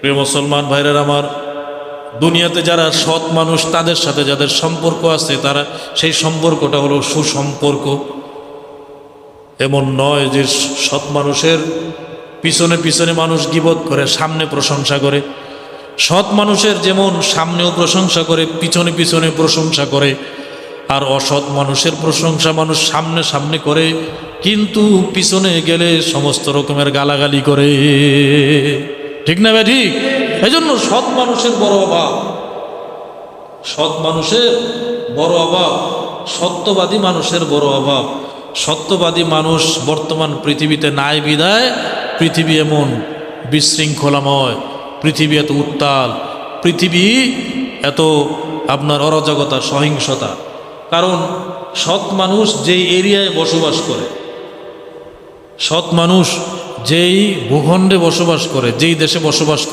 প্রিয় মুসলমান ভাইরা আমার, দুনিয়াতে যারা সৎ মানুষ তাদের সাথে যাদের সম্পর্ক আছে তারা সেই সম্পর্কটা হলো সুসম্পর্ক। এমন নয় যে সৎ মানুষের পিছনে পিছনে মানুষ গীবত করে সামনে প্রশংসা করে। সৎ মানুষের যেমন সামনেও প্রশংসা করে পিছনে পিছনে প্রশংসা করে, আর অসৎ মানুষের প্রশংসা মানুষ সামনে সামনে করে কিন্তু পিছনে গেলে সমস্ত রকমের গালাগালি করে। ঠিক না ভাই? ঠিক। এই জন্য সৎ মানুষের বড় অভাব, সৎ মানুষের বড় অভাব, সত্যবাদী মানুষের বড় অভাব। সত্যবাদী মানুষ বর্তমান পৃথিবীতে নাই বিদায় পৃথিবী এমন বিশৃঙ্খলাময়, পৃথিবী এত উত্তাল, পৃথিবী এত আপনার অরাজকতা সহিংসতা। কারণ সৎ মানুষ যেই এরিয়ায় বসবাস করে, সৎ মানুষ যেই ভূখণ্ডে বসবাস করে, যেই দেশে বসবাস করে